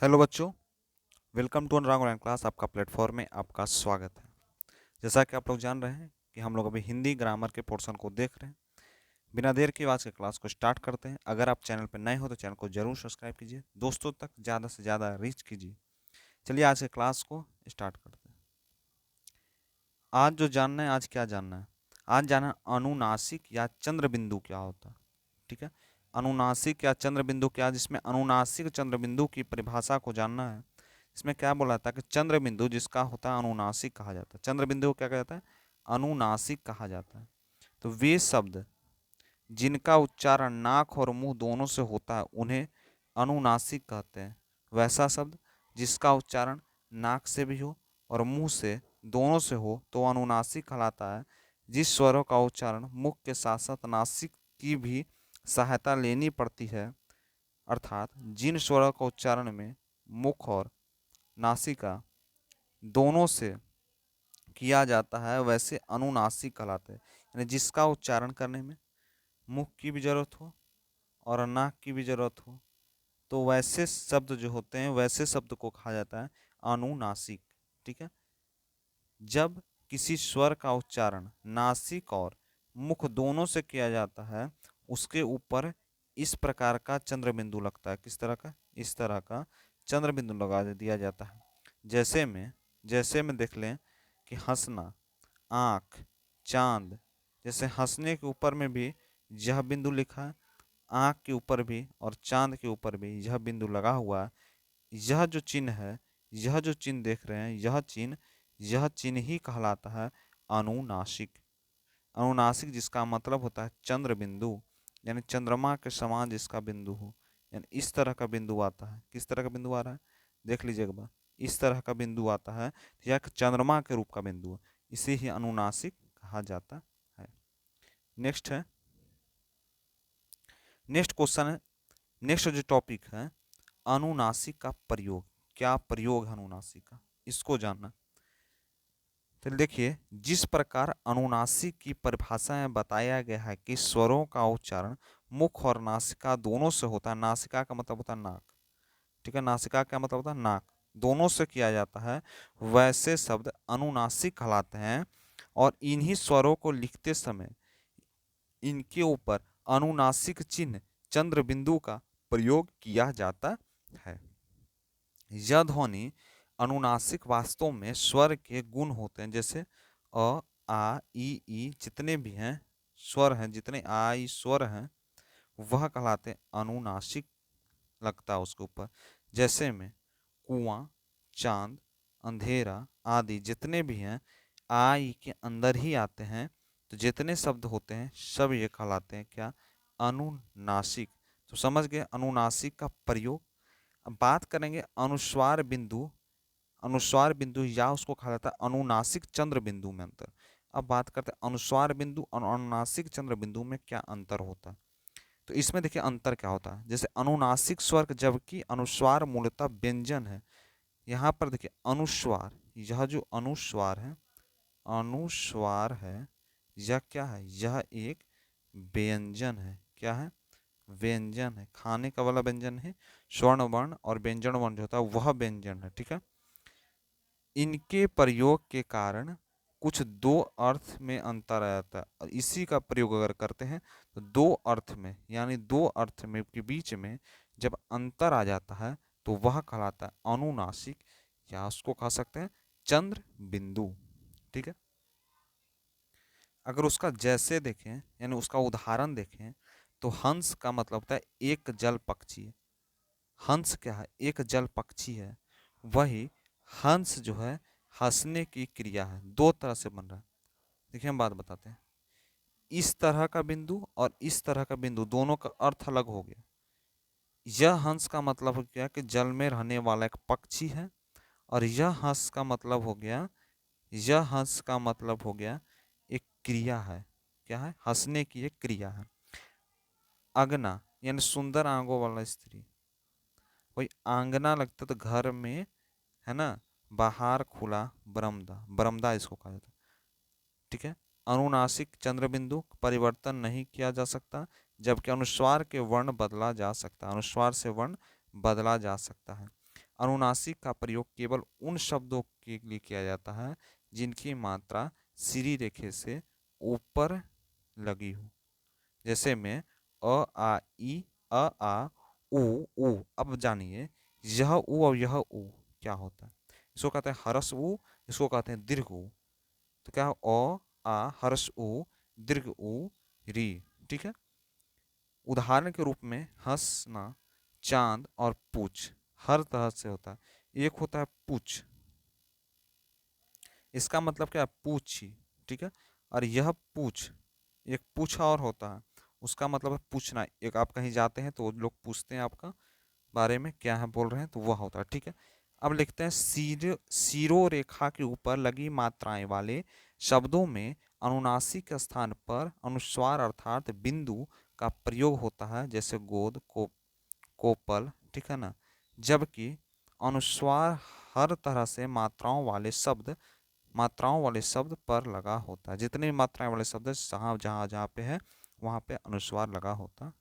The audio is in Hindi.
हेलो बच्चों, welcome to Anurag online class. आपका प्लेटफॉर्म में आपका स्वागत है। जैसा कि आप लोग जान रहे हैं कि हम लोग अभी हिंदी ग्रामर के पोर्शन को देख रहे हैं। बिना देर के आज के क्लास को स्टार्ट करते हैं। अगर आप चैनल पर नए हो तो चैनल को जरूर सब्सक्राइब कीजिए, दोस्तों तक ज़्यादा से ज़्यादा रीच कीजिए। चलिए आज के क्लास को स्टार्ट करते हैं। आज जो जानना है, आज क्या जानना है? आज जानना है अनुनासिक या चंद्र बिंदु क्या होता है। ठीक है, अनुनासिक या चंद्र बिंदु क्या, जिसमें अनुनासिक चंद्र बिंदु की परिभाषा को जानना है। इसमें क्या बोला था कि चंद्र बिंदु जिसका होता है अनुनासिक कहा जाता है। चंद्र बिंदु को क्या कहा जाता है? अनुनासिक कहा जाता है। तो वे शब्द जिनका उच्चारण नाक और मुंह दोनों से होता है उन्हें अनुनासिक कहते हैं। वैसा शब्द जिसका उच्चारण नाक से भी हो और मुंह से दोनों से हो तो अनुनासिक कहलाता है। जिस स्वरों का उच्चारण मुख के साथ साथ नासिक की भी सहायता लेनी पड़ती है, अर्थात जिन स्वरों का उच्चारण में मुख और नासिका दोनों से किया जाता है वैसे अनुनासिक कहलाते हैं। यानी जिसका उच्चारण करने में मुख की भी जरूरत हो और नाक की भी जरूरत हो, तो वैसे शब्द जो होते हैं वैसे शब्द को कहा जाता है अनुनासिक। ठीक है, जब किसी स्वर का उच्चारण नासिक और मुख दोनों से किया जाता है उसके ऊपर इस प्रकार का चंद्र बिंदु लगता है। किस तरह का? इस तरह का चंद्र बिंदु लगा दिया जाता है। जैसे में देख लें कि हंसना, आँख, चांद। जैसे हंसने के ऊपर में भी यह बिंदु लिखा है, आँख के ऊपर भी और चांद के ऊपर भी यह बिंदु लगा हुआ है। यह जो चिन्ह है, यह जो चिन्ह देख रहे हैं, यह चिन्ह ही कहलाता है अनुनासिक। अनुनासिक जिसका मतलब होता है चंद्र बिंदु, यानी चंद्रमा के समान जिसका बिंदु हो। यानी इस तरह का बिंदु आता है। किस तरह का बिंदु आ रहा है? देख लीजिए एक बार। इस तरह का बिंदु आता है, यह एक चंद्रमा के रूप का बिंदु है, इसे ही अनुनासिक कहा जाता है। नेक्स्ट है, नेक्स्ट क्वेश्चन है, नेक्स्ट जो टॉपिक है अनुनासिक का प्रयोग। क्या प्रयोग है अनुनासिक का, इसको जानना। तो देखिए, जिस प्रकार अनुनासिक की परिभाषा में बताया गया है कि स्वरों का उच्चारण मुख और नासिका दोनों से होता है। नासिका का मतलब होता है नाक। ठीक है, नासिका का मतलब होता है नाक, दोनों से किया जाता है, वैसे शब्द अनुनासिक कहलाते हैं। और इन्हीं स्वरों को लिखते समय इनके ऊपर अनुनासिक चिन्ह चंद्र बिंदु का प्रयोग किया जाता है। यह ध्वनि अनुनासिक वास्तव में स्वर के गुण होते हैं। जैसे अ, आ, ई जितने भी हैं स्वर हैं, जितने आ ई स्वर हैं वह कहलाते हैं अनुनासिक, लगता है उसके ऊपर। जैसे में कुआं, चांद, अंधेरा आदि जितने भी हैं आ ई के अंदर ही आते हैं। तो जितने शब्द होते हैं सब ये कहलाते हैं क्या? अनुनासिक। तो समझ गए अनुनासिक का प्रयोग। अब बात करेंगे अनुस्वार बिंदु। अनुस्वार बिंदु या उसको कहा जाता है अनुनासिक चंद्र बिंदु में अंतर। अब बात करते हैं अनुस्वार बिंदु और अनुनासिक चंद्र बिंदु में क्या अंतर होता है। तो इसमें देखिए अंतर क्या होता है। जैसे अनुनासिक स्वर जबकि अनुस्वार मूलतः व्यंजन है। यहाँ पर देखिए अनुस्वार, यह जो अनुस्वार है, अनुस्वार है, यह क्या है? यह एक व्यंजन है। क्या है? व्यंजन है। खाने का वाला व्यंजन है। स्वर्ण वर्ण और व्यंजन वर्ण जो होता है वह व्यंजन है। ठीक है, इनके प्रयोग के कारण कुछ दो अर्थ में अंतर आ जाता है। और इसी का प्रयोग अगर करते हैं तो दो अर्थ में, यानी दो अर्थ में के बीच में जब अंतर आ जाता है तो वह कहलाता है अनुनासिक, या उसको कह सकते हैं चंद्र बिंदु। ठीक है, अगर उसका जैसे देखें यानी उसका उदाहरण देखें तो हंस का मतलब होता है एक जल पक्षी। हंस क्या है? एक जल पक्षी है। वही हंस जो है हंसने की क्रिया है, दो तरह से बन रहा है। देखिए हम बात बताते हैं, इस तरह का बिंदु और इस तरह का बिंदु दोनों का अर्थ अलग हो गया। यह हंस का मतलब हो गया कि जल में रहने वाला एक पक्षी है, और यह हंस का मतलब हो गया, यह हंस का मतलब हो गया एक क्रिया है। क्या है? हंसने की एक क्रिया है। अगना यानी सुंदर आंगों वाला स्त्री, वही आंगना लगता तो घर में, है ना, बाहर खुला बरमदा, बरमदा इसको कहा जाता है। ठीक है, अनुनासिक चंद्र बिंदु परिवर्तन नहीं किया जा सकता, जबकि अनुस्वार के वर्ण बदला जा सकता है। अनुस्वार से वर्ण बदला जा सकता है। अनुनासिक का प्रयोग केवल उन शब्दों के लिए किया जाता है जिनकी मात्रा सीधी रेखे से ऊपर लगी हो। जैसे में अ आ ई अ आ उ। अब जानिए यह उ और यह उ क्या होता है। इसको कहते हैं हरस उ, इसको कहते हैं दीर्घ उ। तो क्या अ आ हर्ष उ दीर्घ उ री। ठीक है। उदाहरण के रूप में हंसना, चांद और पूछ हर तरह से होता है। एक होता है पूछ, इसका मतलब क्या है पूछी। ठीक है। और यह पूछ, एक पूछा और होता है, उसका मतलब है पूछना। एक आप कहीं जाते हैं तो लोग पूछते हैं आपका बारे में क्या है बोल रहे हैं, तो वह होता है। ठीक है। अब लिखते हैं सिरो रेखा के ऊपर लगी मात्राएं वाले शब्दों में अनुनासिक के स्थान पर अनुस्वार अर्थात बिंदु का प्रयोग होता है, जैसे गोद को कोपल। ठीक है ना। जबकि अनुस्वार हर तरह से मात्राओं वाले शब्द पर लगा होता है। जितनी भी मात्राएं वाले शब्द जहाँ जहाँ जहाँ पे है वहाँ पे अनुस्वार लगा होता